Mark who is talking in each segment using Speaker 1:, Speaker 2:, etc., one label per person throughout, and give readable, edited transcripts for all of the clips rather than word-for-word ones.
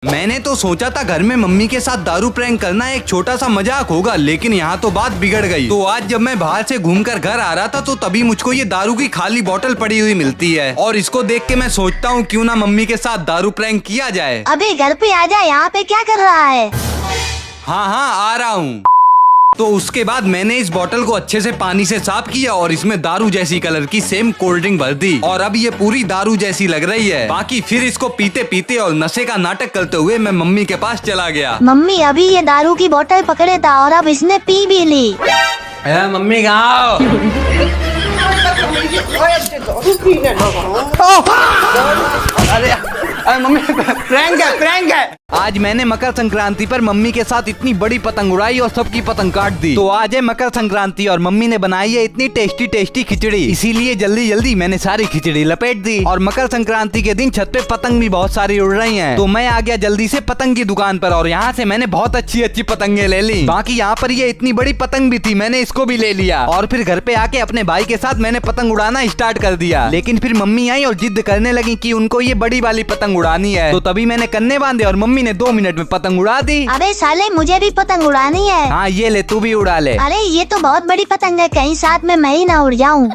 Speaker 1: मैंने तो सोचा था घर में मम्मी के साथ दारू प्रैंक करना एक छोटा सा मजाक होगा, लेकिन यहाँ तो बात बिगड़ गई। तो आज जब मैं बाहर से घूमकर घर आ रहा था तो तभी मुझको ये दारू की खाली बोतल पड़ी हुई मिलती है और इसको देख के मैं सोचता हूँ क्यों ना मम्मी के साथ दारू प्रैंक किया जाए।
Speaker 2: अबे घर पे आ जा, यहाँ पे क्या कर रहा है?
Speaker 1: हाँ हाँ आ रहा हूँ। तो उसके बाद मैंने इस बोतल को अच्छे से पानी से साफ किया और इसमें दारू जैसी कलर की सेम कोल्ड ड्रिंक भर दी और अब ये पूरी दारू जैसी लग रही है। बाकी फिर इसको पीते पीते और नशे का नाटक करते हुए मैं मम्मी के पास चला गया।
Speaker 2: मम्मी अभी ये दारू की बोतल पकड़े था और अब इसने पी भी ली।
Speaker 1: मम्मी कहाँ अरे मम्मी प्रैंक है। आज मैंने मकर संक्रांति पर मम्मी के साथ इतनी बड़ी पतंग उड़ाई और सबकी पतंग काट दी। तो आज है मकर संक्रांति और मम्मी ने बनाई है इतनी टेस्टी टेस्टी खिचड़ी, इसीलिए जल्दी जल्दी मैंने सारी खिचड़ी लपेट दी। और मकर संक्रांति के दिन छत पे पतंग भी बहुत सारी उड़ रही हैं। तो मैं आ गया जल्दी से पतंग की दुकान पर और यहाँ से मैंने बहुत अच्छी अच्छी पतंगे ले ली। बाकी यहाँ पर ये इतनी बड़ी पतंग भी थी, मैंने इसको भी ले लिया और फिर घर पे आके अपने भाई के साथ मैंने पतंग उड़ाना स्टार्ट कर दिया। लेकिन फिर मम्मी आई और जिद करने लगी कि उनको ये बड़ी वाली पतंग उड़ानी है। तो तभी मैंने कन्ने बांधे और मम्मी ने 2 मिनट में पतंग उड़ा दी।
Speaker 2: अबे साले मुझे भी पतंग उड़ानी है।
Speaker 1: हाँ ये ले तू भी उड़ा ले।
Speaker 2: अरे ये तो बहुत बड़ी पतंग है, कहीं साथ में मैं ही ना उड़ जाऊं।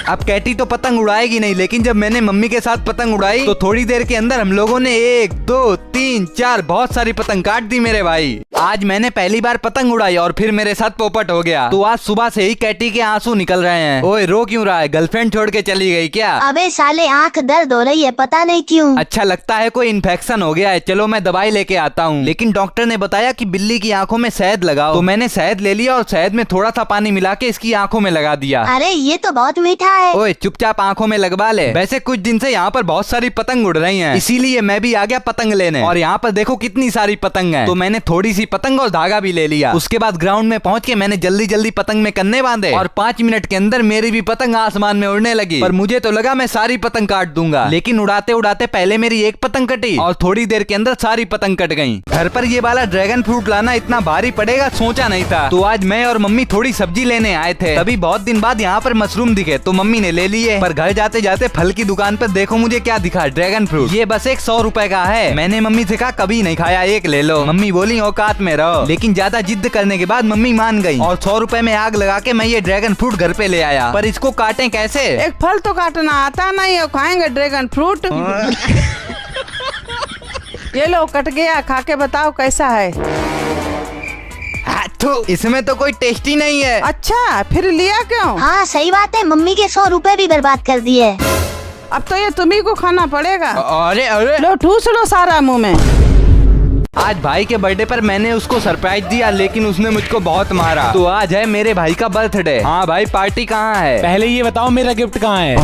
Speaker 1: अब कैटी तो पतंग उड़ाएगी नहीं, लेकिन जब मैंने मम्मी के साथ पतंग उड़ाई तो थोड़ी देर के अंदर हम लोगों ने 1 2 3 4 बहुत सारी पतंग काट दी मेरे भाई। आज मैंने पहली बार पतंग उड़ाई और फिर मेरे साथ पोपट हो गया। तो आज सुबह से ही कैटी के आंसू निकल रहे हैं। ओए रो क्यों रहा है, गर्लफ्रेंड छोड़ के चली गई क्या?
Speaker 2: अबे साले आंख दर्द हो रही है, पता नहीं क्यों।
Speaker 1: अच्छा लगता है कोई इन्फेक्शन हो गया है, चलो मैं दवाई लेके आता हूँ। लेकिन डॉक्टर ने बताया कि बिल्ली की आंखों में शहद लगाओ। तो मैंने शहद ले लिया और शहद में थोड़ा सा पानी मिला के इसकी आंखों में लगा दिया।
Speaker 2: अरे ये तो बहुत मीठा है।
Speaker 1: ओए चुपचाप आंखों में लगवा ले। वैसे कुछ दिन से यहाँ पर बहुत सारी पतंग उड़ रही हैं, इसीलिए मैं भी आ गया पतंग लेने। और यहाँ पर देखो कितनी सारी पतंग हैं। तो मैंने थोड़ी सी पतंग और धागा भी ले लिया। उसके बाद ग्राउंड में पहुंच के मैंने जल्दी जल्दी पतंग में कन्ने बांधे और 5 मिनट के अंदर मेरी भी पतंग आसमान में उड़ने लगी। पर मुझे तो लगा मैं सारी पतंग काट दूंगा, लेकिन उड़ाते उड़ाते पहले मेरी एक पतंग कटी और थोड़ी देर के अंदर सारी पतंग कट गयी। घर पर ये वाला ड्रैगन फ्रूट लाना इतना भारी पड़ेगा सोचा नहीं था। तो आज मैं और मम्मी थोड़ी सब्जी लेने आए थे, तभी बहुत दिन बाद यहाँ पर मशरूम दिखे तो मम्मी ने ले लिए। पर घर जाते जाते फल की दुकान पर देखो मुझे क्या दिखा, ड्रैगन फ्रूट। ये बस 100 रुपए का है। मैंने मम्मी से कहा कभी नहीं खाया, एक ले लो। मम्मी बोली औकात में रहो, लेकिन ज्यादा जिद करने के बाद मम्मी मान गई और 100 रुपए में आग लगा के मैं ये ड्रैगन फ्रूट घर पे ले आया। पर इसको काटें कैसे?
Speaker 3: एक फल तो काटना आता नहीं और खाएंगे ड्रैगन फ्रूट। ये लो कट गया, खा के बताओ कैसा है।
Speaker 1: तो इसमें तो कोई टेस्टी नहीं है।
Speaker 3: अच्छा फिर लिया क्यों?
Speaker 2: हाँ सही बात है, मम्मी के 100 रुपए भी बर्बाद कर दिए।
Speaker 3: अब तो ये तुम्ही को खाना पड़ेगा।
Speaker 1: अरे अरे
Speaker 3: लो ठूस लो सारा मुंह में।
Speaker 1: आज भाई के बर्थडे पर मैंने उसको सरप्राइज दिया, लेकिन उसने मुझको बहुत मारा। तो आज है मेरे भाई का बर्थडे। हाँ भाई पार्टी कहाँ है?
Speaker 4: पहले ये बताओ मेरा गिफ्ट कहाँ है?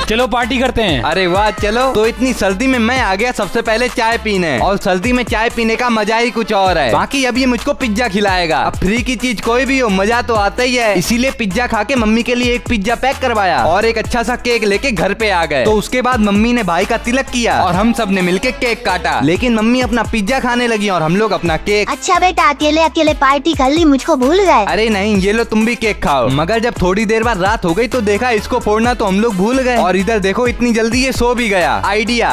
Speaker 4: चलो पार्टी करते हैं।
Speaker 1: अरे वाह चलो। तो इतनी सर्दी में मैं आ गया सबसे पहले चाय पीने, और सर्दी में चाय पीने का मजा ही कुछ और है। बाकी अब ये मुझको पिज्जा खिलाएगा। अब फ्री की चीज कोई भी हो मजा तो आता ही है, इसीलिए पिज्जा खा के मम्मी के लिए एक पिज्जा पैक करवाया और एक अच्छा सा केक लेके घर पे आ गए। तो उसके बाद मम्मी ने भाई का तिलक किया और हम सब ने मिलके केक काटा, लेकिन मम्मी अपना पिज्जा खाने लगी और हम लोग अपना केक।
Speaker 2: अच्छा बेटा अकेले अकेले पार्टी कर ली, मुझको भूल गए।
Speaker 1: अरे नहीं ये लो तुम भी केक खाओ। मगर जब थोड़ी देर बाद रात हो गई तो देखा इसको फोड़ना तो हम लोग भूल गए और इधर देखो इतनी जल्दी ये सो भी गया। आइडिया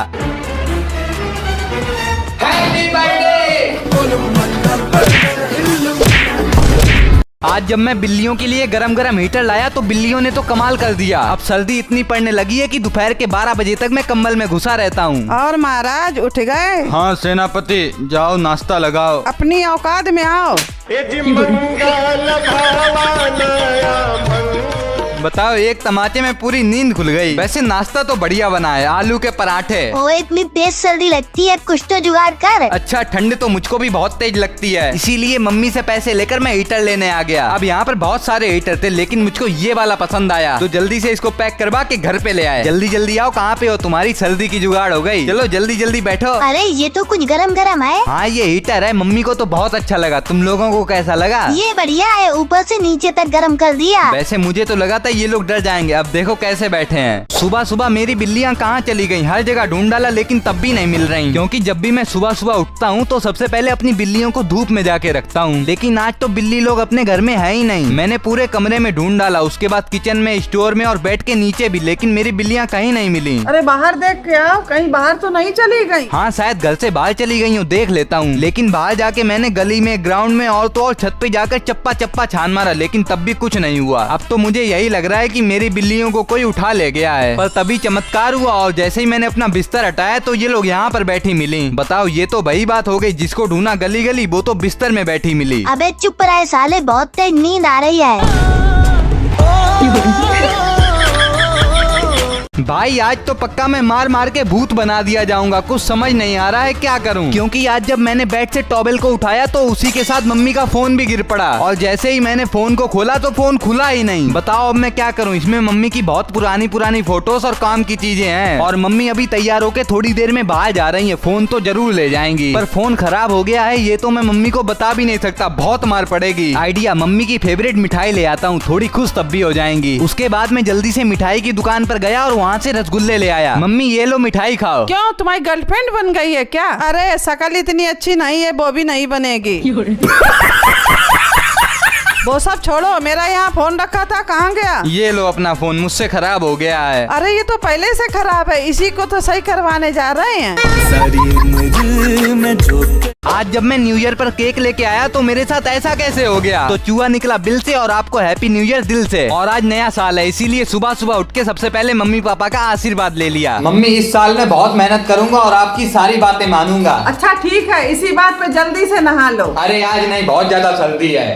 Speaker 1: आज जब मैं बिल्लियों के लिए गरम गरम हीटर लाया तो बिल्लियों ने तो कमाल कर दिया। अब सर्दी इतनी पड़ने लगी है कि दोपहर के 12 बजे तक मैं कंबल में घुसा रहता हूँ।
Speaker 3: और महाराज उठ गए?
Speaker 1: हाँ सेनापति जाओ नाश्ता लगाओ।
Speaker 3: अपनी औकात में आओ।
Speaker 1: बताओ एक तमाचे में पूरी नींद खुल गई। वैसे नाश्ता तो बढ़िया बना है, आलू के पराठे।
Speaker 2: ओ इतनी तेज सर्दी लगती है, कुछ तो जुगाड़ कर।
Speaker 1: अच्छा ठंड तो मुझको भी बहुत तेज लगती है, इसीलिए मम्मी से पैसे लेकर मैं हीटर लेने आ गया। अब यहाँ पर बहुत सारे हीटर थे, लेकिन मुझको ये वाला पसंद आया तो जल्दी से इसको पैक करवा के घर पे ले आए। जल्दी जल्दी आओ, कहाँ पे हो? तुम्हारी सर्दी की जुगाड़ हो गई। चलो जल्दी जल्दी बैठो।
Speaker 2: अरे ये तो कुछ गरम गरम है।
Speaker 1: हाँ ये हीटर है, मम्मी को तो बहुत अच्छा लगा। तुम लोगों को कैसा लगा?
Speaker 2: ये बढ़िया है, ऊपर से नीचे तक गरम कर दिया।
Speaker 1: वैसे मुझे तो लगा था ये लोग डर जाएंगे। अब देखो कैसे बैठे हैं। सुबह सुबह मेरी बिल्लियाँ कहाँ चली गई, हर जगह ढूंढ डाला लेकिन तब भी नहीं मिल रही। क्योंकि जब भी मैं सुबह सुबह उठता हूँ तो सबसे पहले अपनी बिल्लियों को धूप में जाके रखता हूँ, लेकिन आज तो बिल्ली लोग अपने घर में है ही नहीं। मैंने पूरे कमरे में ढूंढ डाला, उसके बाद किचन में, स्टोर में और बेड के नीचे भी, लेकिन मेरी बिल्लियाँ कहीं नहीं मिली।
Speaker 3: अरे बाहर देख के आओ, कहीं बाहर तो नहीं चली गई।
Speaker 1: हाँ शायद घर से बाहर चली गई हूँ, देख लेता हूँ। लेकिन बाहर जाके मैंने गली में, ग्राउंड में और तो और छत पे जाकर चप्पा चप्पा छान मारा, लेकिन तब भी कुछ नहीं हुआ। अब तो मुझे यही लग रहा है कि मेरी बिल्लियों को कोई उठा ले गया है। पर तभी चमत्कार हुआ और जैसे ही मैंने अपना बिस्तर हटाया तो ये लोग यहाँ पर बैठी मिली। बताओ, ये तो वही बात हो गई, जिसको ढूंढा गली गली वो तो बिस्तर में बैठी मिली।
Speaker 2: अबे चुप रहे साले, बहुत तेज नींद आ रही है।
Speaker 1: भाई आज तो पक्का मैं मार मार के भूत बना दिया जाऊंगा, कुछ समझ नहीं आ रहा है क्या करूं। क्योंकि आज जब मैंने बेड से टॉवेल को उठाया तो उसी के साथ मम्मी का फोन भी गिर पड़ा, और जैसे ही मैंने फोन को खोला तो फोन खुला ही नहीं। बताओ अब मैं क्या करूं। इसमें मम्मी की बहुत पुरानी पुरानी फोटोज और काम की चीजें हैं, और मम्मी अभी तैयार होके थोड़ी देर में बाहर जा रही है। फोन तो जरूर ले जाएंगी, पर फोन खराब हो गया है ये तो मैं मम्मी को बता भी नहीं सकता, बहुत मार पड़ेगी। आइडिया, मम्मी की फेवरेट मिठाई ले आता हूँ, थोड़ी खुश तब भी हो जाएंगी। उसके बाद मैं जल्दी से मिठाई की दुकान पर गया और वहाँ से रसगुल्ले ले आया। मम्मी ये लो मिठाई खाओ।
Speaker 3: क्यों, तुम्हारी गर्लफ्रेंड बन गई है क्या? अरे शकल इतनी अच्छी नहीं है, वो भी नहीं बनेगी। वो सब छोड़ो, मेरा यहाँ फोन रखा था, कहाँ गया?
Speaker 1: ये लो अपना फोन, मुझसे खराब हो गया है।
Speaker 3: अरे ये तो पहले से खराब है, इसी को तो सही करवाने जा रहे हैं।
Speaker 1: आज जब मैं न्यू ईयर पर केक लेके आया तो मेरे साथ ऐसा कैसे हो गया? तो चूहा निकला बिल से और आपको हैप्पी न्यू ईयर दिल से। और आज नया साल है, इसीलिए सुबह सुबह उठ के सबसे पहले मम्मी पापा का आशीर्वाद ले लिया। मम्मी इस साल मैं बहुत मेहनत करूंगा और आपकी सारी बातें मानूंगा।
Speaker 3: अच्छा ठीक है, इसी बात पे जल्दी से नहा लो।
Speaker 1: अरे आज नहीं, बहुत ज्यादा सर्दी है।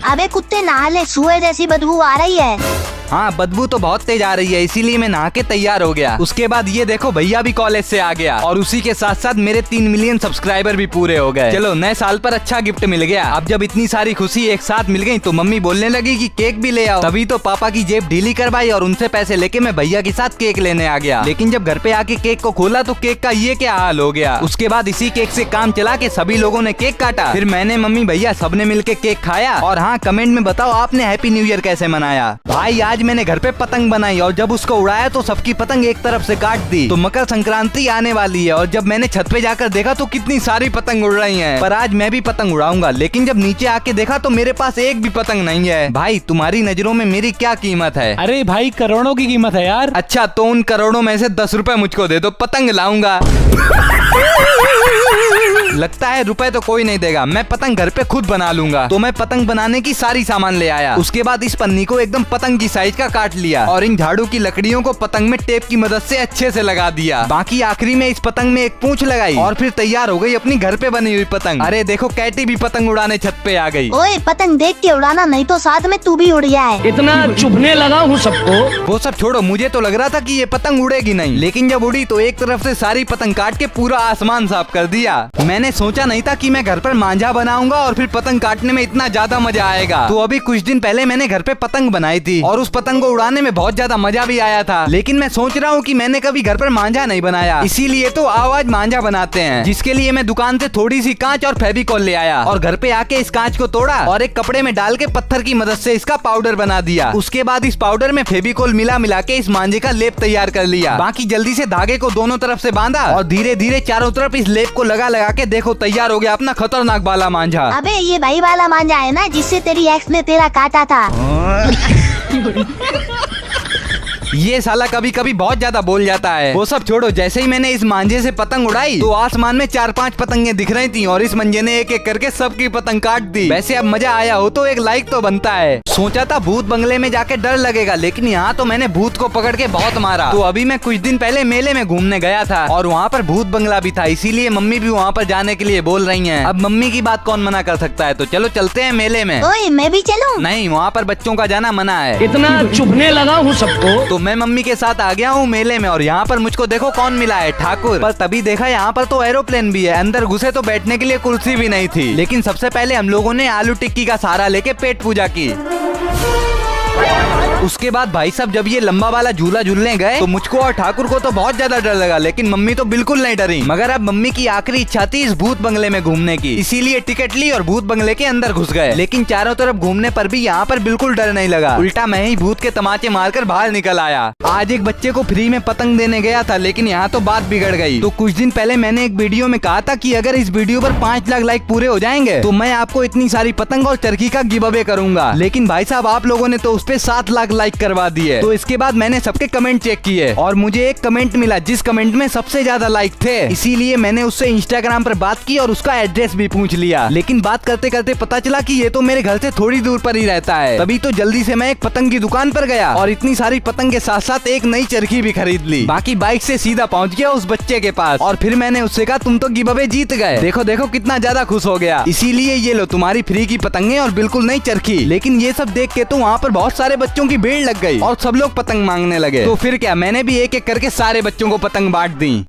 Speaker 2: अबे कुत्ते नहा ले, सुअर जैसी बदबू आ रही है।
Speaker 1: हाँ बदबू तो बहुत तेज आ रही है, इसीलिए मैं नहा के तैयार हो गया। उसके बाद ये देखो भैया भी कॉलेज से आ गया, और उसी के साथ साथ मेरे 3 मिलियन सब्सक्राइबर भी पूरे हो गए। चलो नए साल पर अच्छा गिफ्ट मिल गया। अब जब इतनी सारी खुशी एक साथ मिल गई तो मम्मी बोलने लगी कि केक भी ले आओ। तभी तो पापा की जेब ढीली करवाई और उनसे पैसे लेके मैं भैया के साथ केक लेने आ गया। लेकिन जब घर पे आके केक को खोला तो केक का ये क्या हाल हो गया। उसके बाद इसी केक से काम चला के सभी लोगों ने केक काटा, फिर मैंने, मम्मी, भैया सबने मिलके केक खाया। और हाँ, कमेंट में बताओ आपने हैप्पी न्यू ईयर कैसे मनाया। भाई आज मैंने घर पे पतंग बनाई और जब उसको उड़ाया तो सबकी पतंग एक तरफ से काट दी। तो मकर संक्रांति आने वाली है और जब मैंने छत पे जाकर देखा तो कितनी सारी पतंग उड़ रही हैं। पर आज मैं भी पतंग उड़ाऊंगा, लेकिन जब नीचे आके देखा तो मेरे पास एक भी पतंग नहीं है। भाई तुम्हारी नजरों में मेरी क्या कीमत है?
Speaker 4: अरे भाई करोड़ों की कीमत है यार।
Speaker 1: अच्छा तो उन करोड़ों में से 10 रुपए मुझको दे दो, पतंग लाऊंगा। लगता है रुपए तो कोई नहीं देगा, मैं पतंग घर पे खुद बना लूंगा। तो मैं पतंग बनाने की सारी सामान ले आया। उसके बाद इस पन्नी को एकदम पतंग की साइज का काट लिया और इन झाड़ू की लकड़ियों को पतंग में टेप की मदद से अच्छे से लगा दिया। बाकी आखिरी में इस पतंग में एक पूंछ लगाई और फिर तैयार हो गई अपनी घर पे बनी हुई पतंग। अरे देखो कैटी भी पतंग उड़ाने छत पे आ गई।
Speaker 2: ओए पतंग देख के उड़ाना, नहीं तो साथ में तू भी उड़ जाए।
Speaker 5: इतना चुभने लगा हूँ सबको।
Speaker 1: वो सब छोड़ो, मुझे तो लग रहा था कि ये पतंग उड़ेगी नहीं, लेकिन जब उड़ी तो एक तरफ से सारी पतंग काट के पूरा आसमान साफ कर दिया। मैंने सोचा नहीं था कि मैं घर पर मांझा बनाऊंगा और फिर पतंग काटने में इतना ज्यादा मजा आएगा। तो अभी कुछ दिन पहले मैंने घर पे पतंग बनाई थी और उस पतंग को उड़ाने में बहुत ज्यादा मजा भी आया था। लेकिन मैं सोच रहा हूँ कि मैंने कभी घर पर मांझा नहीं बनाया, इसीलिए तो आज मांझा बनाते हैं। जिसके लिए मैं दुकान से थोड़ी सी कांच और फेविकॉल ले आया और घर पे आके इस कांच को तोड़ा और एक कपड़े में डाल के पत्थर की मदद से इसका पाउडर बना दिया। उसके बाद इस पाउडर में फेविकॉल मिला के इस मांझे का लेप तैयार कर लिया। बाकी जल्दी से धागे को दोनों तरफ से बांधा और धीरे धीरे चारों तरफ इस लेप को लगा के देखो तैयार हो गया अपना खतरनाक वाला मांझा।
Speaker 2: अबे ये भाई वाला मांझा है ना जिससे तेरी एक्स ने तेरा काटा था।
Speaker 1: ये साला कभी कभी बहुत ज्यादा बोल जाता है। वो सब छोड़ो, जैसे ही मैंने इस मांझे से पतंग उड़ाई तो आसमान में 4-5 पतंगे दिख रही थी और इस मंजे ने एक एक करके सबकी पतंग काट दी। वैसे अब मजा आया हो तो एक लाइक तो बनता है। सोचा था भूत बंगले में जाके डर लगेगा, लेकिन यहाँ तो मैंने भूत को पकड़ के बहुत मारा। तो अभी मैं कुछ दिन पहले मेले में घूमने गया था और वहाँ पर भूत बंगला भी था, इसीलिए मम्मी भी वहाँ पर जाने के लिए बोल रही है। अब मम्मी की बात कौन मना कर सकता है। तो चलो चलते हैं मेले में।
Speaker 2: ओए मैं भी चलूं?
Speaker 1: नहीं, वहाँ पर बच्चों का जाना मना है।
Speaker 5: इतना चुभने लगा हूँ सबको।
Speaker 1: तो मैं मम्मी के साथ आ गया हूँ मेले में और यहाँ पर मुझको देखो कौन मिला है, ठाकुर। पर तभी देखा यहाँ पर तो एरोप्लेन भी है। अंदर घुसे तो बैठने के लिए कुर्सी भी नहीं थी। लेकिन सबसे पहले हम लोगों ने आलू टिक्की का सहारा लेके पेट पूजा की। उसके बाद भाई साहब जब ये लंबा वाला झूला झूलने गए तो मुझको और ठाकुर को तो बहुत ज्यादा डर लगा, लेकिन मम्मी तो बिल्कुल नहीं डरी। मगर अब मम्मी की आखिरी इच्छा थी इस भूत बंगले में घूमने की, इसीलिए टिकट ली और भूत बंगले के अंदर घुस गए। लेकिन चारों तरफ घूमने पर भी यहाँ पर बिल्कुल डर नहीं लगा, उल्टा मैं ही भूत के तमाचे मारकर बाहर निकल आया। आज एक बच्चे को फ्री में पतंग देने गया था, लेकिन यहाँ तो बात बिगड़ गई। तो कुछ दिन पहले मैंने एक वीडियो में कहा था कि अगर इस वीडियो पर 5 लाख लाइक पूरे हो जाएंगे तो मैं आपको इतनी सारी पतंग और चरखी का गिव अवे करूंगा। लेकिन भाई साहब आप लोगों ने तो उस पे 7 लाख लाइक करवा दिए। तो इसके बाद मैंने सबके कमेंट चेक किए और मुझे एक कमेंट मिला जिस कमेंट में सबसे ज्यादा लाइक थे। इसीलिए मैंने उससे इंस्टाग्राम पर बात की और उसका एड्रेस भी पूछ लिया। लेकिन बात करते करते पता चला कि ये तो मेरे घर से थोड़ी दूर पर ही रहता है। तभी तो जल्दी से मैं एक पतंग की दुकान पर गया और इतनी सारी पतंग के साथ साथ एक नई चरखी भी खरीद ली। बाकी बाइक से सीधा पहुंच गया उस बच्चे के पास और फिर मैंने उससे कहा तुम तो गिव अवे जीत गए, देखो देखो कितना ज्यादा खुश हो गया। इसीलिए ये लो तुम्हारी फ्री की पतंगे और बिल्कुल नई चरखी। लेकिन ये सब देख के तो वहाँ पर बहुत सारे बच्चों की भीड़ लग गई और सब लोग पतंग मांगने लगे। तो फिर क्या, मैंने भी एक एक करके सारे बच्चों को पतंग बांट दी।